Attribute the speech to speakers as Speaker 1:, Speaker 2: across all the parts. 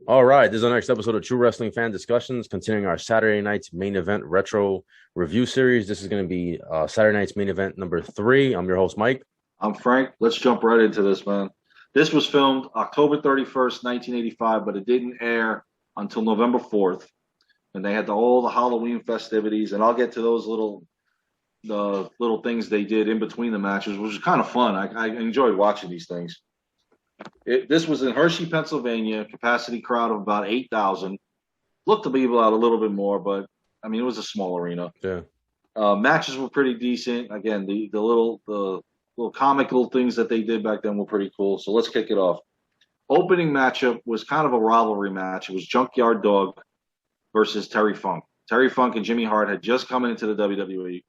Speaker 1: All right, this is our next episode of True Wrestling Fan Discussions, continuing our Saturday night's main event retro review series. This is going to be Saturday night's main event number 3. I'm your host, Mike.
Speaker 2: I'm Frank. Let's jump right into this, man. This was filmed October 31st, 1985, but it didn't air until November 4th. And they had all the Halloween festivities, and I'll get to those the little things they did in between the matches, which was kind of fun. I enjoyed watching these things. This was in Hershey, Pennsylvania, capacity crowd of about 8,000. Looked to be about a little bit more, but I mean, it was a small arena.
Speaker 1: Yeah.
Speaker 2: Matches were pretty decent. Again, the little comical things that they did back then were pretty cool. So let's kick it off. Opening matchup was kind of a rivalry match. It was Junkyard Dog versus Terry Funk. Terry Funk and Jimmy Hart had just come into the WWE,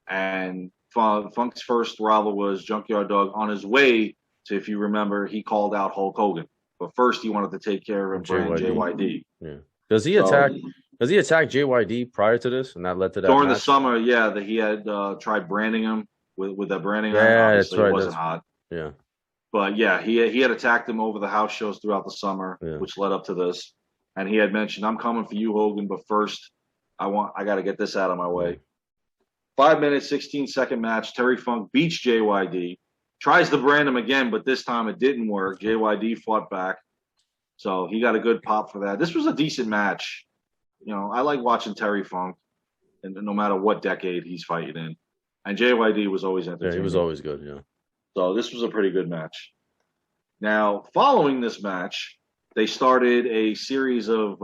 Speaker 2: and Funk's first rival was Junkyard Dog on his way to, if you remember, he called out Hulk Hogan. But first he wanted to take care of JYD.
Speaker 1: Yeah. Does he attack JYD prior to this, and that led to that
Speaker 2: during
Speaker 1: match?
Speaker 2: The summer? Yeah, that he had tried branding him with that branding.
Speaker 1: Yeah, that's right.
Speaker 2: It wasn't hot.
Speaker 1: Yeah,
Speaker 2: but yeah, he had attacked him over the house shows throughout the summer, which led up to this. And he had mentioned, "I'm coming for you, Hogan, but first, I got to get this out of my way." 5 minute, 16-second match. Terry Funk beats JYD. Tries to brand him again, but this time it didn't work. JYD fought back. So he got a good pop for that. This was a decent match. You know, I like watching Terry Funk, and no matter what decade he's fighting in. And JYD was always entertaining.
Speaker 1: Yeah, he was always good, yeah.
Speaker 2: So this was a pretty good match. Now, following this match, they started a series of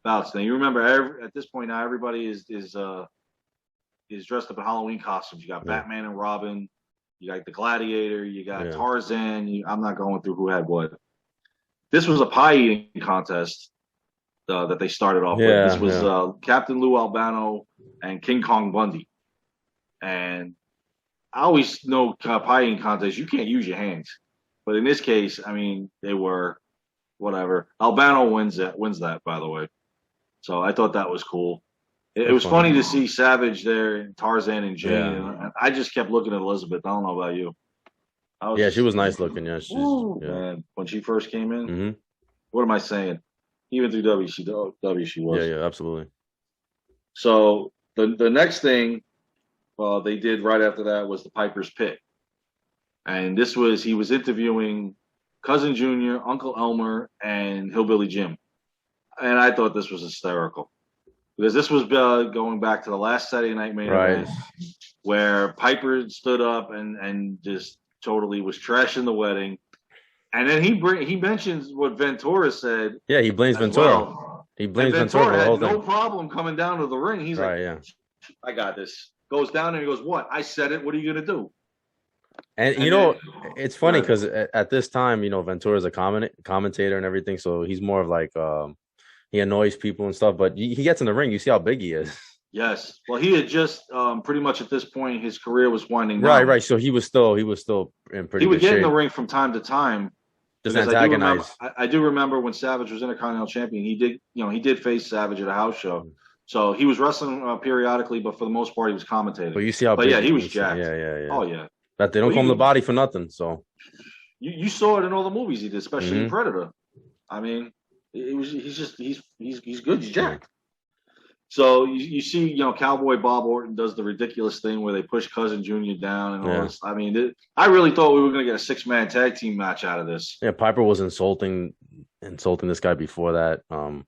Speaker 2: bouts. Now, you remember, at this point now, everybody is dressed up in Halloween costumes. You got Batman and Robin. You got the Gladiator. You got Tarzan. I'm not going through who had what. This was a pie eating contest that they started off with. This was Captain Lou Albano and King Kong Bundy. And I always know pie eating contests, you can't use your hands. But in this case, I mean, they were whatever. Albano wins that, by the way. So I thought that was cool. It was funny to see Savage there, and Tarzan and Jane. Yeah. And I just kept looking at Elizabeth. I don't know about you.
Speaker 1: She was nice looking. Yeah,
Speaker 2: man, when she first came in. What am I saying? Even through WCW, she was.
Speaker 1: Yeah, absolutely.
Speaker 2: So the next thing they did right after that was the Piper's Pit. And he was interviewing Cousin Junior, Uncle Elmer, and Hillbilly Jim. And I thought this was hysterical. Because this was going back to the last Saturday night main event, where Piper stood up and just totally was trashing the wedding. And then he mentions what Ventura said.
Speaker 1: Yeah, he blames Ventura.
Speaker 2: Well. He blames Ventura for the whole thing. No problem coming down to the ring. He's like, I got this. Goes down and he goes, "What? I said it. What are you going to do?"
Speaker 1: And it's funny because at this time, Ventura's a commentator and everything. So he's more of like, he annoys people and stuff. But he gets in the ring. You see how big he is.
Speaker 2: Yes. Well, he had just pretty much at this point, his career was winding down.
Speaker 1: Right. So he was still in pretty good shape. He would
Speaker 2: get in the ring from time to time.
Speaker 1: Just antagonize.
Speaker 2: I do remember when Savage was Intercontinental Champion, he did face Savage at a house show. So he was wrestling periodically, but for the most part, he was commentating.
Speaker 1: But you see how big
Speaker 2: he was jacked.
Speaker 1: Yeah.
Speaker 2: Oh, yeah.
Speaker 1: That they don't call him the Body for nothing. So
Speaker 2: you saw it in all the movies he did, especially in Predator. I mean, he's good. He's jacked. So you see, Cowboy Bob Orton does the ridiculous thing where they push Cousin Junior down and all this. I mean, I really thought we were going to get a 6-man tag team match out of this.
Speaker 1: Yeah, Piper was insulting this guy before that. I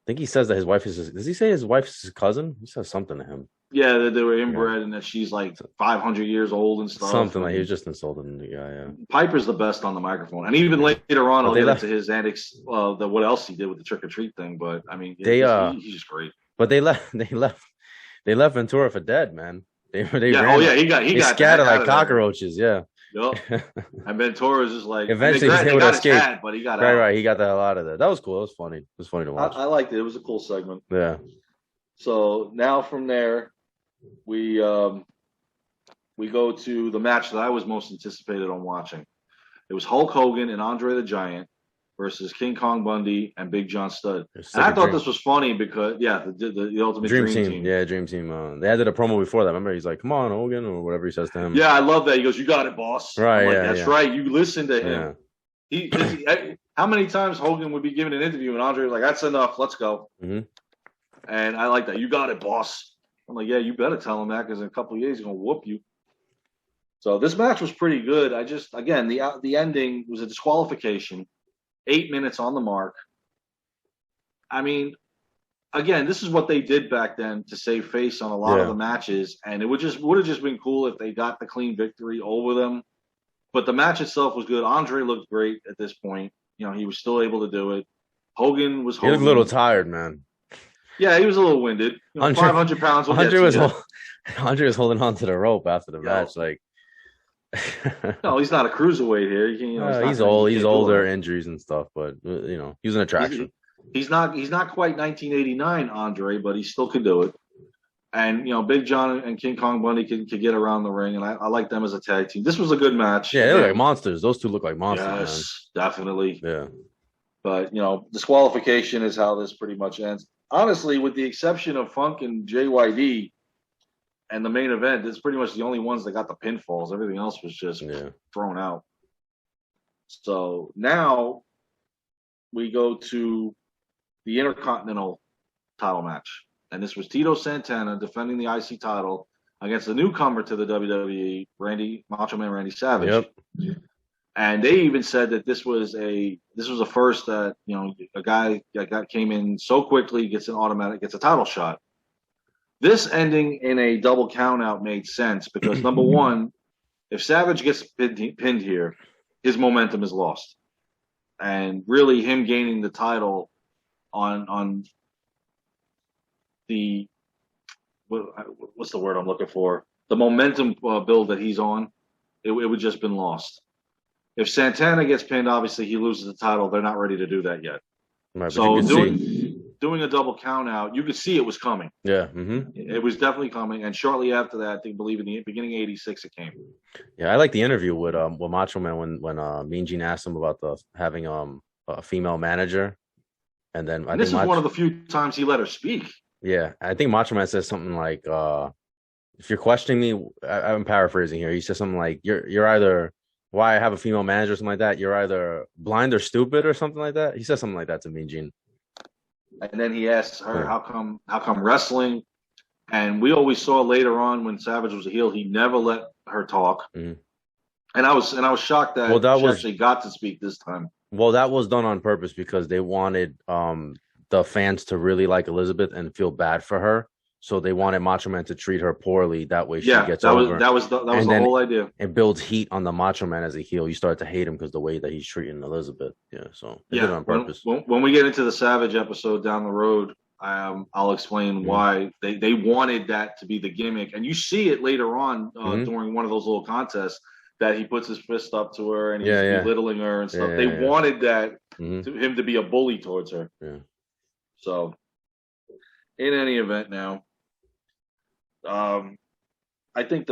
Speaker 1: think he says that his wife does he say his wife's his cousin? He says something to him.
Speaker 2: Yeah, that they were inbred and that she's like 500 years old and stuff.
Speaker 1: Something like he was just insulting the guy, yeah.
Speaker 2: Piper's the best on the microphone. And even later on, I'll get into his antics, what else he did with the trick-or-treat thing. But, I mean, he's just great.
Speaker 1: But they left Ventura for dead, man. They
Speaker 2: he got
Speaker 1: scattered like cockroaches,
Speaker 2: Yep. And Ventura's just like
Speaker 1: eventually he's able to escape.
Speaker 2: But he got out.
Speaker 1: Right. He got the hell out of there. That was cool. It was funny. It was funny to watch.
Speaker 2: I liked it. It was a cool segment.
Speaker 1: Yeah.
Speaker 2: So now from there, we go to the match that I was most anticipated on watching. It was Hulk Hogan and Andre the Giant versus King Kong Bundy and Big John Studd. And I thought this was funny because, the Ultimate Dream Team.
Speaker 1: Yeah, Dream Team. They added a promo before that. Remember, he's like, "Come on, Hogan," or whatever he says to him.
Speaker 2: Yeah, I love that. He goes, "You got it, boss."
Speaker 1: Right,
Speaker 2: That's right. You listen to him. how many times Hogan would be giving an interview and Andre was like, "That's enough, let's go."
Speaker 1: Mm-hmm.
Speaker 2: And I like that. You got it, boss. I'm like, yeah, you better tell him that because in a couple of years he's gonna whoop you. So this match was pretty good. I just again the ending was a disqualification, 8 minutes on the mark. I mean, again, this is what they did back then to save face on a lot of
Speaker 1: Yeah.
Speaker 2: the matches, and it would have just been cool if they got the clean victory over them. But the match itself was good. Andre looked great at this point. You know, he was still able to do it. Hogan was
Speaker 1: He looked a little
Speaker 2: Hogan.
Speaker 1: tired, man.
Speaker 2: Yeah, he was a little winded. You know,
Speaker 1: Andre
Speaker 2: 500 pounds will get
Speaker 1: Andre
Speaker 2: to
Speaker 1: was
Speaker 2: you.
Speaker 1: Andre was holding on to the rope after the
Speaker 2: Yo,
Speaker 1: match. Like
Speaker 2: no, he's not a cruiserweight here. You know,
Speaker 1: he's old. He's older, injuries and stuff, but he was an attraction.
Speaker 2: He's not quite 1989 Andre, but he still can do it. And you know, Big John and King Kong Bundy can get around the ring, and I like them as a tag team. This was a good match.
Speaker 1: Yeah, they look like monsters. Those two look like monsters,
Speaker 2: yes, definitely.
Speaker 1: Yeah.
Speaker 2: But you know, disqualification is how this pretty much ends. Honestly, with the exception of Funk and JYD and the main event, it's pretty much the only ones that got the pinfalls. Everything else was just thrown out. So now we go to the Intercontinental title match. And this was Tito Santana defending the IC title against the newcomer to the WWE, Macho Man Randy Savage.
Speaker 1: Yep.
Speaker 2: And they even said that this was a first that, you know, a guy that came in so quickly gets a title shot. This ending in a double countout made sense because number one, if Savage gets pinned here, his momentum is lost. And really him gaining the title on the what's the word I'm looking for? The momentum build that he's on, it would just been lost. If Santana gets pinned, obviously he loses the title. They're not ready to do that yet.
Speaker 1: Right,
Speaker 2: so doing a double count out, you could see it was coming.
Speaker 1: Yeah, mm-hmm.
Speaker 2: It was definitely coming. And shortly after that, I believe in the beginning of '86, it came.
Speaker 1: Yeah, I like the interview with Macho Man when Mean Gene asked him about having a female manager, and then
Speaker 2: this is one of the few times he let her speak.
Speaker 1: Yeah, I think Macho Man says something like, "If you're questioning me," I'm paraphrasing here. He says something like, "You're either why I have a female manager or something like that. You're either blind or stupid or something like that." He says something like that to Mean Gene.
Speaker 2: And then he asks her, "How come wrestling?" And we always saw later on when Savage was a heel, he never let her talk.
Speaker 1: Mm-hmm.
Speaker 2: And I was shocked that she actually got to speak this time.
Speaker 1: Well, that was done on purpose because they wanted the fans to really like Elizabeth and feel bad for her. So they wanted Macho Man to treat her poorly. That way she gets over.
Speaker 2: That was the whole idea.
Speaker 1: It builds heat on the Macho Man as a heel. You start to hate him because the way that he's treating Elizabeth. Yeah, so they did it on purpose.
Speaker 2: When we get into the Savage episode down the road, I'll explain why they wanted that to be the gimmick. And you see it later on during one of those little contests that he puts his fist up to her and he's belittling her and stuff. They wanted that him to be a bully towards her.
Speaker 1: Yeah.
Speaker 2: So, in any event, now, I think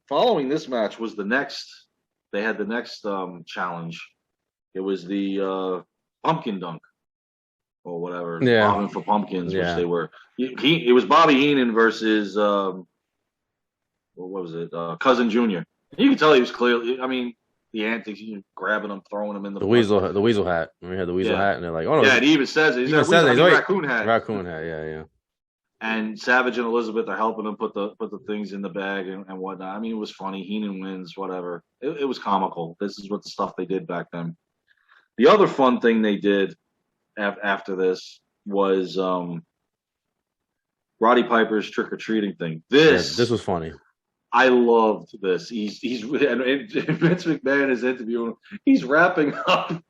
Speaker 2: following this match was the next. They had the next challenge. It was the pumpkin dunk or whatever. Bobbing for pumpkins, which they were. It was Bobby Heenan versus what was it? Cousin Junior. You can tell he was clearly. I mean, the antics, grabbing him, throwing him in the
Speaker 1: weasel hat. We had the weasel hat, and they're like, "Oh no!"
Speaker 2: Yeah, it even says it. He's raccoon hat.
Speaker 1: Raccoon hat, yeah.
Speaker 2: And Savage and Elizabeth are helping him put the things in the bag and whatnot. I mean, it was funny. Heenan wins, whatever. It was comical. This is what the stuff they did back then. The other fun thing they did after this was Roddy Piper's trick or treating thing. This
Speaker 1: was funny.
Speaker 2: I loved this. He's and Vince McMahon is interviewing him. He's wrapping up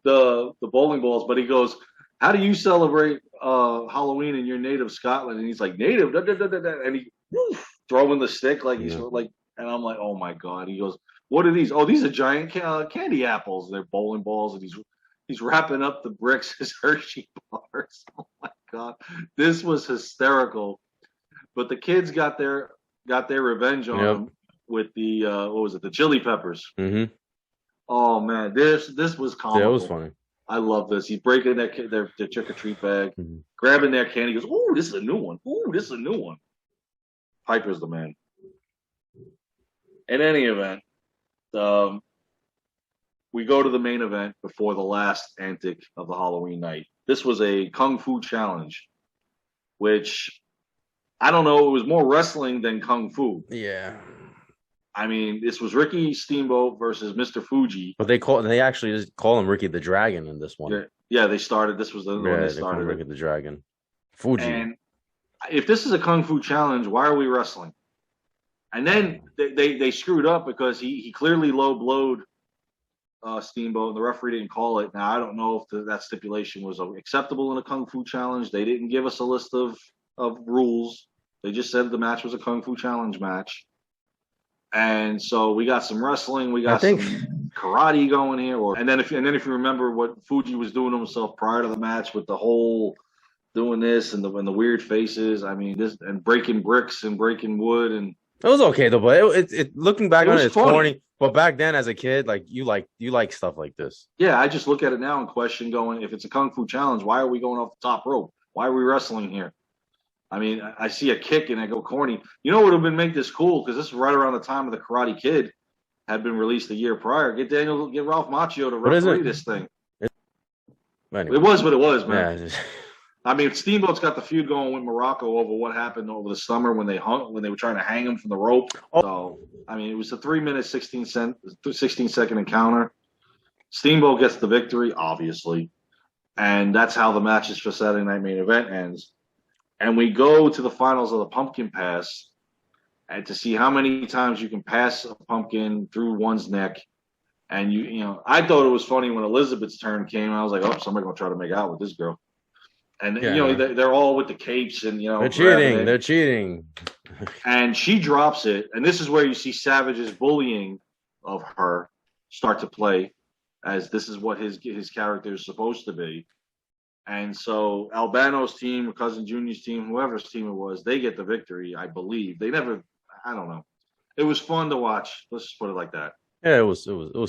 Speaker 2: the bowling balls, but he goes, "How do you celebrate Halloween in your native Scotland?" And he's like, "Native," and he throwing the stick like he's like, and I'm like, "Oh my god!" He goes, "What are these? Oh, these are giant candy apples. They're bowling balls." And he's wrapping up the bricks as Hershey bars. Oh my god, this was hysterical. But the kids got their revenge on him with the what was it? The chili peppers.
Speaker 1: Mm-hmm.
Speaker 2: Oh man, this was comical.
Speaker 1: Yeah, it was funny.
Speaker 2: I love this. He's breaking their trick or treat bag, grabbing their candy. He goes, "Ooh, this is a new one. Ooh, this is a new one." Piper's the man. In any event, we go to the main event before the last antic of the Halloween night. This was a Kung Fu challenge, which I don't know, it was more wrestling than Kung Fu.
Speaker 1: Yeah.
Speaker 2: I mean, this was Ricky Steamboat versus Mr. Fuji.
Speaker 1: But they actually just call him Ricky the Dragon in this one.
Speaker 2: Yeah, they started. This was the one they
Speaker 1: They call him
Speaker 2: started.
Speaker 1: Ricky the Dragon. Fuji.
Speaker 2: And if this is a Kung Fu challenge, why are we wrestling? And then they screwed up because he clearly low blowed Steamboat, and the referee didn't call it. Now I don't know if that stipulation was acceptable in a Kung Fu challenge. They didn't give us a list of rules. They just said the match was a Kung Fu challenge match. And so we got some wrestling, we got some karate going here, and then if you remember what Fuji was doing to himself prior to the match with the whole doing this and the weird faces, I mean this and breaking bricks and breaking wood, and
Speaker 1: it was okay though. But it looking back on it, it's
Speaker 2: funny.
Speaker 1: corny. But back then, as a kid, like you like stuff like this.
Speaker 2: Yeah, I just look at it now and question, going, if it's a Kung Fu challenge, why are we going off the top rope? Why are we wrestling here? I mean, I see a kick and I go corny. You know what would have been make this cool? Because this is right around the time of the Karate Kid had been released a year prior. Get Ralph Macchio to referee this thing.
Speaker 1: Anyway.
Speaker 2: It was what it was, man.
Speaker 1: Yeah,
Speaker 2: I mean, Steamboat's got the feud going with Morocco over what happened over the summer when they were trying to hang him from the rope.
Speaker 1: Oh.
Speaker 2: So, I mean, it was a 3-minute, 16-second encounter. Steamboat gets the victory, obviously. And that's how the matches for Saturday Night Main Event ends. And we go to the finals of the pumpkin pass, and to see how many times you can pass a pumpkin through one's neck. And you know, I thought it was funny when Elizabeth's turn came. I was like, oh, somebody's gonna try to make out with this girl. And you know, they're all with the capes, and you know,
Speaker 1: they're cheating.
Speaker 2: And she drops it, and this is where you see Savage's bullying of her start to play, as this is what his character is supposed to be. And so Albano's team, Cousin Junior's team, whoever's team it was, they get the victory, I believe. I don't know. It was fun to watch. Let's just put it like that.
Speaker 1: Yeah, it was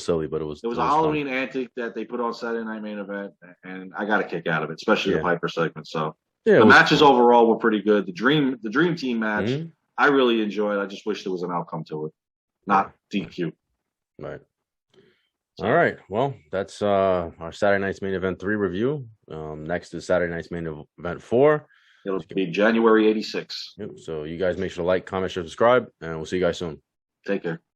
Speaker 1: silly, but it was
Speaker 2: a Halloween antic that they put on Saturday Night Main Event, and I got a kick out of it, especially the Piper segment. So the matches overall were pretty good. The Dream Team match, I really enjoyed. I just wish there was an outcome to it, not DQ.
Speaker 1: Right. All right. Well, that's our Saturday Night's Main Event 3 review. Next is Saturday Night's Main Event 4.
Speaker 2: It'll be January 86.
Speaker 1: Yep. So you guys make sure to like, comment, share, subscribe, and we'll see you guys soon.
Speaker 2: Take care.